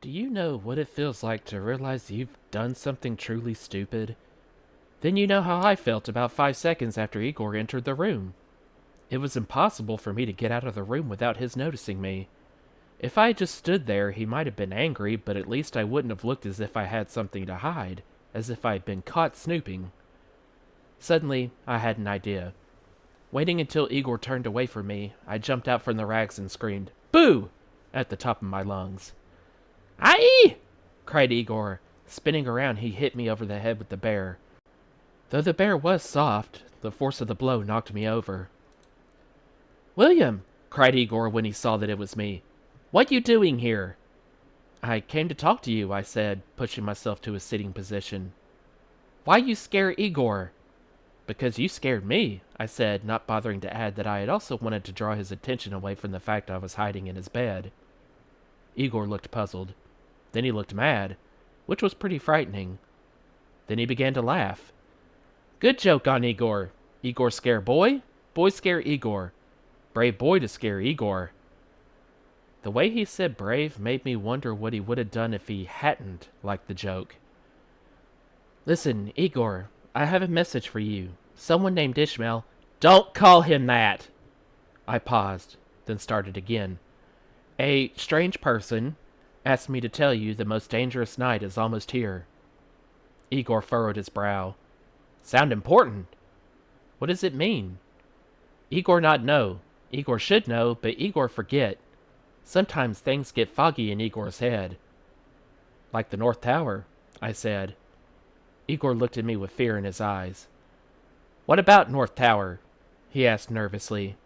Do you know what it feels like to realize you've done something truly stupid? Then you know how I felt about 5 seconds after Igor entered the room. It was impossible for me to get out of the room without his noticing me. If I had just stood there, he might have been angry, but at least I wouldn't have looked as if I had something to hide, as if I had been caught snooping. Suddenly, I had an idea. Waiting until Igor turned away from me, I jumped out from the rags and screamed, "Boo!" at the top of my lungs. "Aye!" cried Igor. Spinning around, he hit me over the head with the bear. Though the bear was soft, the force of the blow knocked me over. "William!" cried Igor when he saw that it was me. "What you doing here?" "I came to talk to you," I said, pushing myself to a sitting position. "Why you scare Igor?" "Because you scared me," I said, not bothering to add that I had also wanted to draw his attention away from the fact I was hiding in his bed. Igor looked puzzled. Then he looked mad, which was pretty frightening. Then he began to laugh. "Good joke on Igor. Igor scare boy, boy scare Igor. Brave boy to scare Igor." The way he said brave made me wonder what he would have done if he hadn't liked the joke. "Listen, Igor, I have a message for you. Someone named Ishmael—" "Don't call him that!" I paused, then started again. "A strange person asked me to tell you the most dangerous night is almost here." Igor furrowed his brow. "Sound important." "What does it mean?" "Igor not know. Igor should know, but Igor forget. Sometimes things get foggy in Igor's head." "Like the North Tower," I said. Igor looked at me with fear in his eyes. "What about North Tower?" he asked nervously.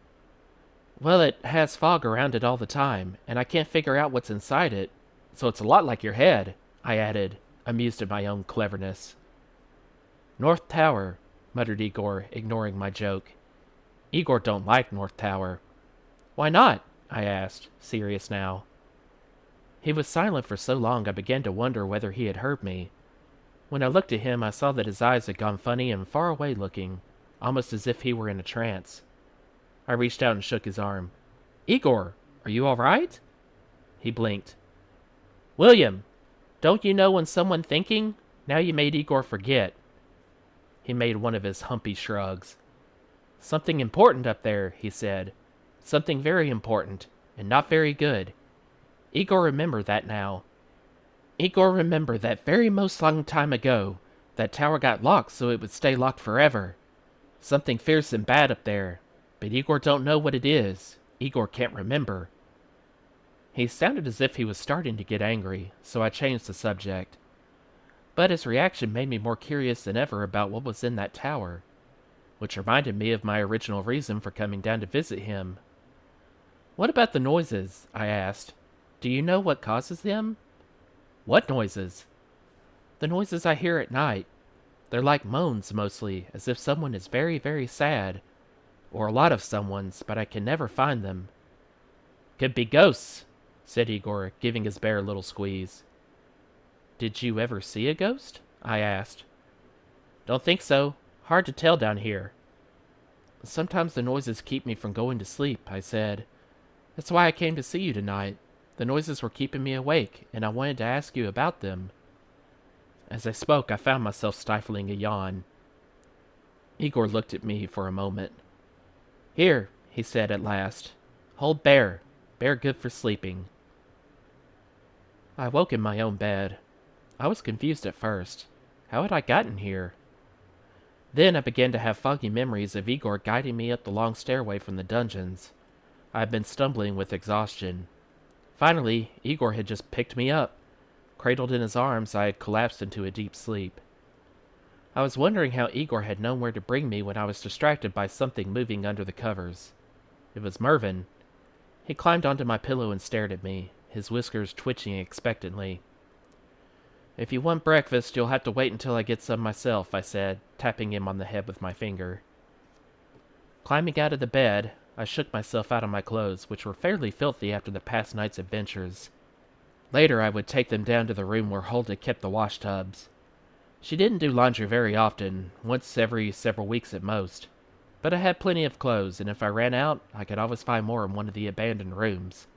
"Well, it has fog around it all the time, and I can't figure out what's inside it. So it's a lot like your head," I added, amused at my own cleverness. "North Tower," muttered Igor, ignoring my joke. Igor don't like North Tower. "Why not?" I asked, serious now. He was silent for so long I began to wonder whether he had heard me. When I looked at him, I saw that his eyes had gone funny and far away looking, almost as if he were in a trance. I reached out and shook his arm. "Igor, are you all right?" He blinked. "William, don't you know when someone thinking? Now you made Igor forget." He made one of his humpy shrugs. "Something important up there," he said. "Something very important, and not very good. Igor remember that now. Igor remember that very most long time ago, that tower got locked so it would stay locked forever. Something fierce and bad up there, but Igor don't know what it is. Igor can't remember." He sounded as if he was starting to get angry, so I changed the subject. But his reaction made me more curious than ever about what was in that tower, which reminded me of my original reason for coming down to visit him. "What about the noises?" I asked. "Do you know what causes them?" "What noises?" "The noises I hear at night. They're like moans mostly, as if someone is very, very sad. Or a lot of someones, but I can never find them." "Could be ghosts," said Igor, giving his bear a little squeeze. "Did you ever see a ghost?" I asked. "Don't think so. Hard to tell down here." "Sometimes the noises keep me from going to sleep," I said. "That's why I came to see you tonight. The noises were keeping me awake, and I wanted to ask you about them." As I spoke, I found myself stifling a yawn. Igor looked at me for a moment. "Here," he said at last. "Hold bear. Bear good for sleeping." I woke in my own bed. I was confused at first. How had I gotten here? Then I began to have foggy memories of Igor guiding me up the long stairway from the dungeons. I had been stumbling with exhaustion. Finally, Igor had just picked me up. Cradled in his arms, I had collapsed into a deep sleep. I was wondering how Igor had known where to bring me when I was distracted by something moving under the covers. It was Mervyn. He climbed onto my pillow and stared at me, his whiskers twitching expectantly. "If you want breakfast, you'll have to wait until I get some myself," I said, tapping him on the head with my finger. Climbing out of the bed, I shook myself out of my clothes, which were fairly filthy after the past night's adventures. Later, I would take them down to the room where Hulda kept the wash tubs. She didn't do laundry very often, once every several weeks at most. But I had plenty of clothes, and if I ran out, I could always find more in one of the abandoned rooms.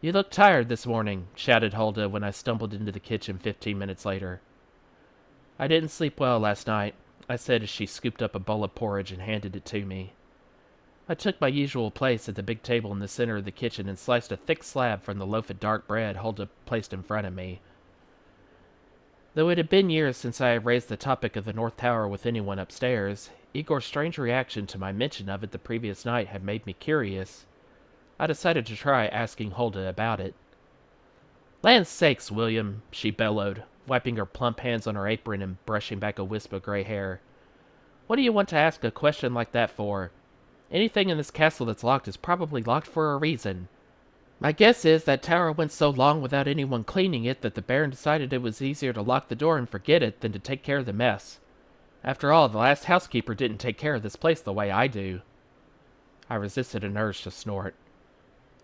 "You look tired this morning," shouted Hulda when I stumbled into the kitchen 15 minutes later. "I didn't sleep well last night," I said as she scooped up a bowl of porridge and handed it to me. I took my usual place at the big table in the center of the kitchen and sliced a thick slab from the loaf of dark bread Hulda placed in front of me. Though it had been years since I had raised the topic of the North Tower with anyone upstairs, Igor's strange reaction to my mention of it the previous night had made me curious. I decided to try asking Hulda about it. "Land's sakes, William," she bellowed, wiping her plump hands on her apron and brushing back a wisp of gray hair. "What do you want to ask a question like that for? Anything in this castle that's locked is probably locked for a reason. My guess is that tower went so long without anyone cleaning it that the Baron decided it was easier to lock the door and forget it than to take care of the mess. After all, the last housekeeper didn't take care of this place the way I do." I resisted an urge to snort.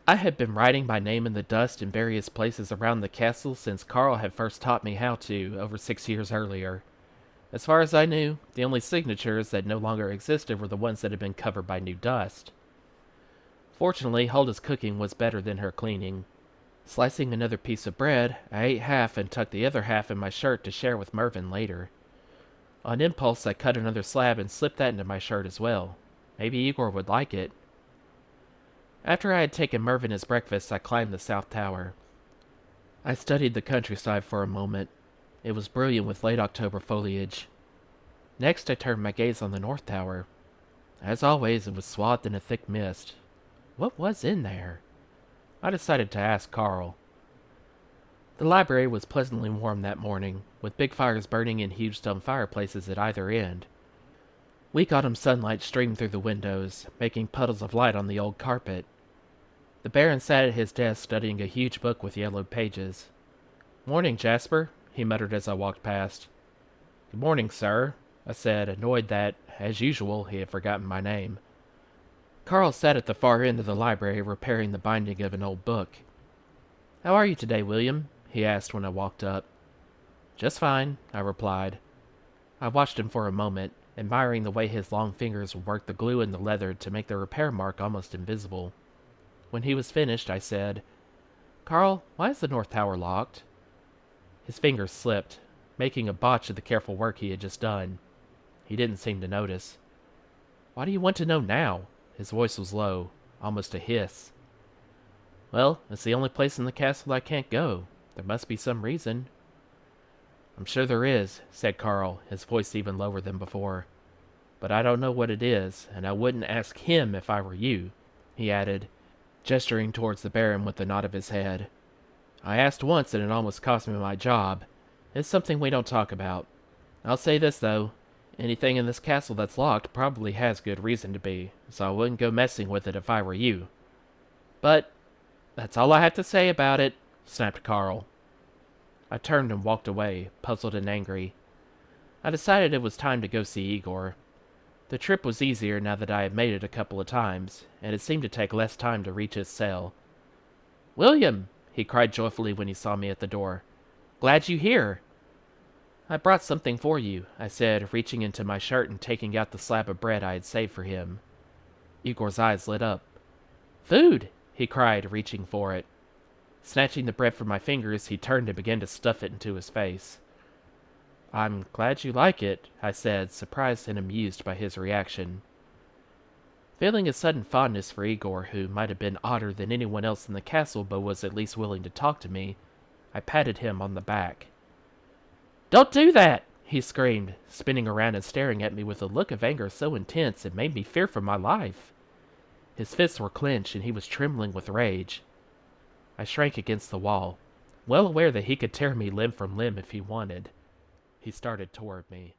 I had been writing my name in the dust in various places around the castle since Carl had first taught me how to, over 6 years earlier. As far as I knew, the only signatures that no longer existed were the ones that had been covered by new dust. Fortunately, Hulda's cooking was better than her cleaning. Slicing another piece of bread, I ate half and tucked the other half in my shirt to share with Mervyn later. On impulse, I cut another slab and slipped that into my shirt as well. Maybe Igor would like it. After I had taken Mervyn his breakfast, I climbed the south tower. I studied the countryside for a moment. It was brilliant with late October foliage. Next, I turned my gaze on the north tower. As always, it was swathed in a thick mist. What was in there? I decided to ask Carl. The library was pleasantly warm that morning, with big fires burning in huge stone fireplaces at either end. Weak autumn sunlight streamed through the windows, making puddles of light on the old carpet. The Baron sat at his desk studying a huge book with yellowed pages. "Morning, Jasper," he muttered as I walked past. "Good morning, sir," I said, annoyed that, as usual, he had forgotten my name. Carl sat at the far end of the library repairing the binding of an old book. "How are you today, William?" he asked when I walked up. "Just fine," I replied. I watched him for a moment, admiring the way his long fingers worked the glue in the leather to make the repair mark almost invisible. When he was finished, I said, "Carl, why is the North Tower locked?" His fingers slipped, making a botch of the careful work he had just done. He didn't seem to notice. "Why do you want to know now?" His voice was low, almost a hiss. "Well, it's the only place in the castle I can't go. There must be some reason." "I'm sure there is," said Carl, his voice even lower than before. "But I don't know what it is, and I wouldn't ask him if I were you," he added, gesturing towards the Baron with a nod of his head. "I asked once and it almost cost me my job. It's something we don't talk about. I'll say this, though. Anything in this castle that's locked probably has good reason to be, so I wouldn't go messing with it if I were you." "But that's all I have to say about it," snapped Carl. I turned and walked away, puzzled and angry. I decided it was time to go see Igor. The trip was easier now that I had made it a couple of times, and it seemed to take less time to reach his cell. "William!" he cried joyfully when he saw me at the door. "Glad you here." "I brought something for you," I said, reaching into my shirt and taking out the slab of bread I had saved for him. Igor's eyes lit up. "Food!" he cried, reaching for it. Snatching the bread from my fingers, he turned and began to stuff it into his face. "I'm glad you like it," I said, surprised and amused by his reaction. Feeling a sudden fondness for Igor, who might have been odder than anyone else in the castle but was at least willing to talk to me, I patted him on the back. "Don't do that!" he screamed, spinning around and staring at me with a look of anger so intense it made me fear for my life. His fists were clenched and he was trembling with rage. I shrank against the wall, well aware that he could tear me limb from limb if he wanted. He started toward me.